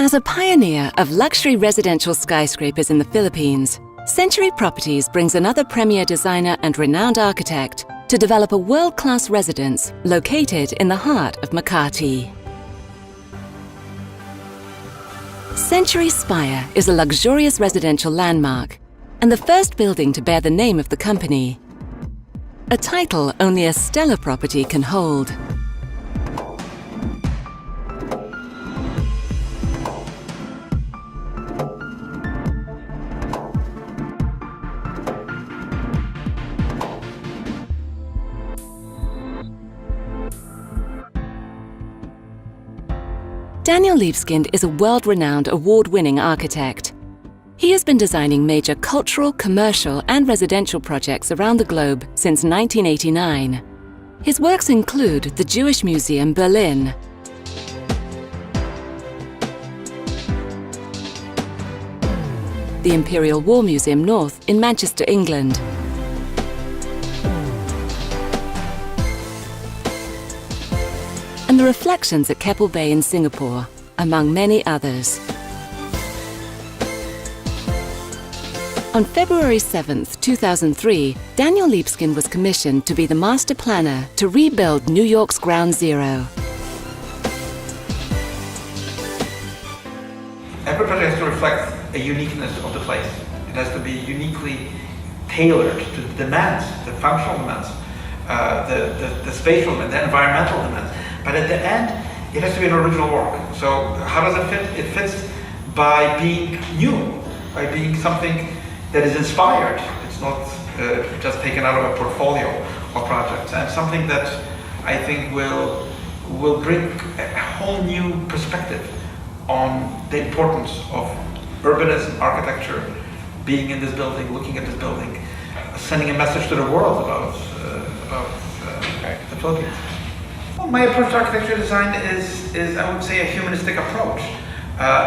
As a pioneer of luxury residential skyscrapers in the Philippines, Century Properties brings another premier designer and renowned architect to develop a world-class residence located in the heart of Makati. Century Spire is a luxurious residential landmark and the first building to bear the name of the company, a title only a stellar property can hold. Daniel Libeskind is a world-renowned, award-winning architect. He has been designing major cultural, commercial and residential projects around the globe since 1989. His works include the Jewish Museum, Berlin, the Imperial War Museum North in Manchester, England, and the Reflections at Keppel Bay in Singapore, among many others. On February 7, 2003, Daniel Libeskind was commissioned to be the master planner to rebuild New York's Ground Zero. Every project has to reflect a uniqueness of the place. It has to be uniquely tailored to the demands, the functional demands, the spatial and the environmental demands. But at the end, it has to be an original work. So how does it fit? It fits by being new, by being something that is inspired. It's not just taken out of a portfolio of projects, and something that I think will bring a whole new perspective on the importance of urbanism, architecture, being in this building, looking at this building, sending a message to the world about the Philippines. Well, my approach to architecture design is I would say a humanistic approach.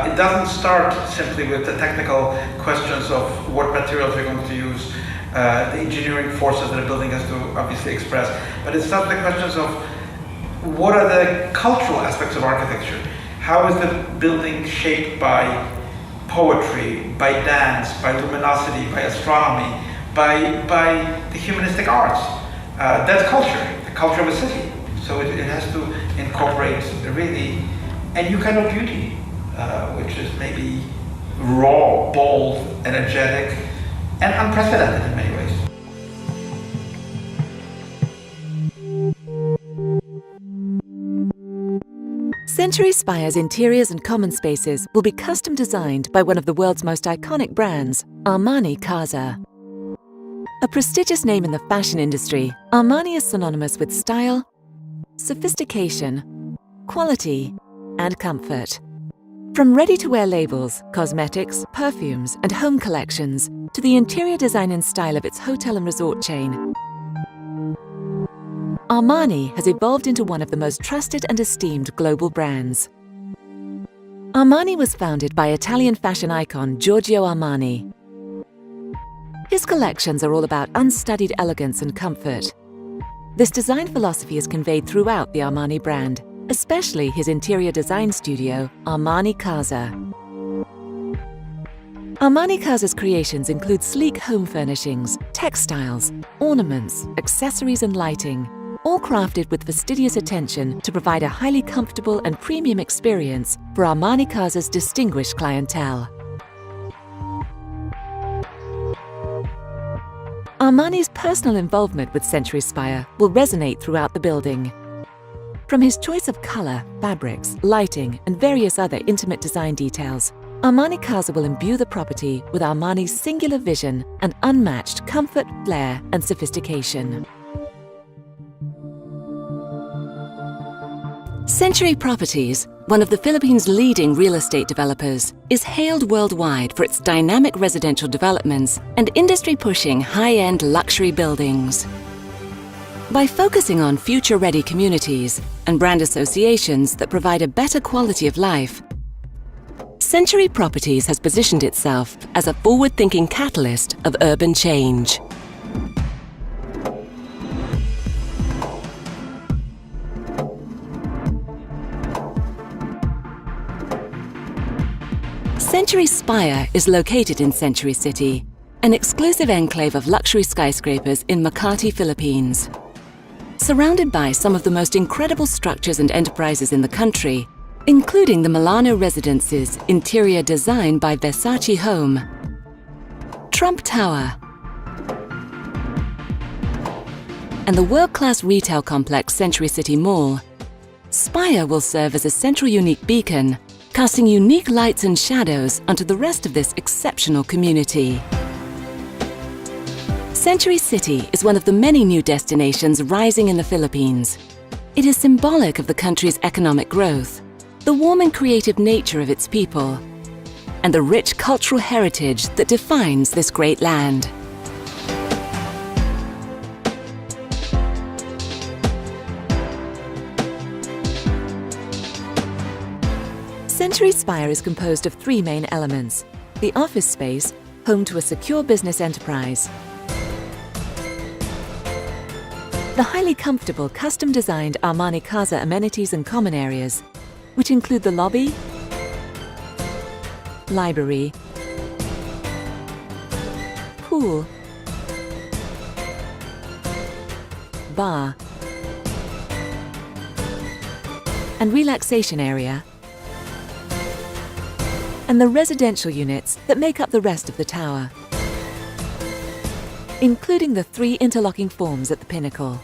It doesn't start simply with the technical questions of what materials you're going to use, the engineering forces that a building has to obviously express, but it starts with the questions of what are the cultural aspects of architecture? How is the building shaped by poetry, by dance, by luminosity, by astronomy, by the humanistic arts? That's culture, the culture of a city. So it has to incorporate really a new kind of beauty, which is maybe raw, bold, energetic, and unprecedented in many ways. Century Spire's interiors and common spaces will be custom designed by one of the world's most iconic brands, Armani Casa. A prestigious name in the fashion industry, Armani is synonymous with style, sophistication, quality, and comfort. From ready-to-wear labels, cosmetics, perfumes, and home collections, to the interior design and style of its hotel and resort chain, Armani has evolved into one of the most trusted and esteemed global brands. Armani was founded by Italian fashion icon Giorgio Armani. His collections are all about unstudied elegance and comfort. This design philosophy is conveyed throughout the Armani brand, especially his interior design studio, Armani Casa. Armani Casa's creations include sleek home furnishings, textiles, ornaments, accessories and lighting, all crafted with fastidious attention to provide a highly comfortable and premium experience for Armani Casa's distinguished clientele. Armani's personal involvement with Century Spire will resonate throughout the building. From his choice of color, fabrics, lighting, and various other intimate design details, Armani Casa will imbue the property with Armani's singular vision and unmatched comfort, flair, and sophistication. Century Properties, one of the Philippines' leading real estate developers, is hailed worldwide for its dynamic residential developments and industry-pushing high-end luxury buildings. By focusing on future-ready communities and brand associations that provide a better quality of life, Century Properties has positioned itself as a forward-thinking catalyst of urban change. Century Spire is located in Century City, an exclusive enclave of luxury skyscrapers in Makati, Philippines. Surrounded by some of the most incredible structures and enterprises in the country, including the Milano Residences interior design by Versace Home, Trump Tower, and the world-class retail complex Century City Mall, Spire will serve as a central unique beacon, casting unique lights and shadows onto the rest of this exceptional community. Century City is one of the many new destinations rising in the Philippines. It is symbolic of the country's economic growth, the warm and creative nature of its people, and the rich cultural heritage that defines this great land. Century Spire is composed of three main elements: the office space, home to a secure business enterprise; the highly comfortable, custom-designed Armani Casa amenities and common areas, which include the lobby, library, pool, bar, and relaxation area, and the residential units that make up the rest of the tower, including the three interlocking forms at the pinnacle.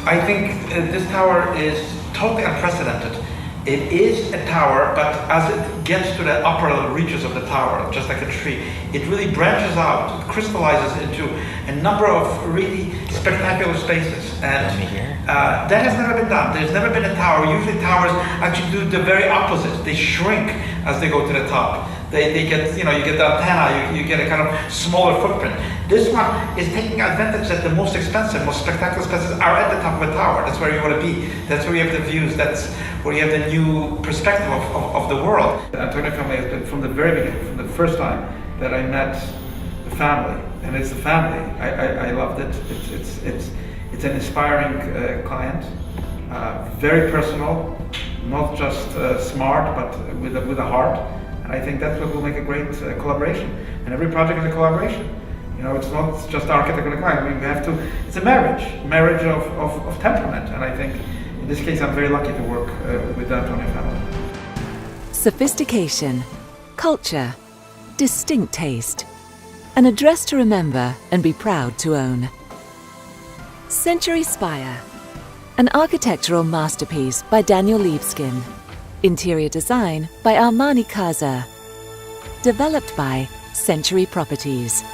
I think this tower is totally unprecedented. It is a tower, but as it gets to the upper reaches of the tower, just like a tree, it really branches out, it crystallizes into a number of really spectacular spaces. And that has never been done. There's never been a tower. Usually towers actually do the very opposite. They shrink as they go to the top. They get, you get the antenna, you get a kind of smaller footprint. This one is taking advantage that the most expensive, most spectacular spaces are at the top of a tower. That's where you want to be. That's where you have the views. That's where you have the new perspective of the world. The Antonio family has been from the very beginning, from the first time that I met the family. And it's the family. I loved it. It's an inspiring client, very personal, not just smart, but with a heart. And I think that's what will make a great collaboration. And every project is a collaboration. It's not just architect and a client. We have to. It's a marriage of temperament. And I think in this case, I'm very lucky to work with the Antonio family. Sophistication, culture, distinct taste, an address to remember and be proud to own. Century Spire, an architectural masterpiece by Daniel Libeskind. Interior design by Armani Casa. Developed by Century Properties.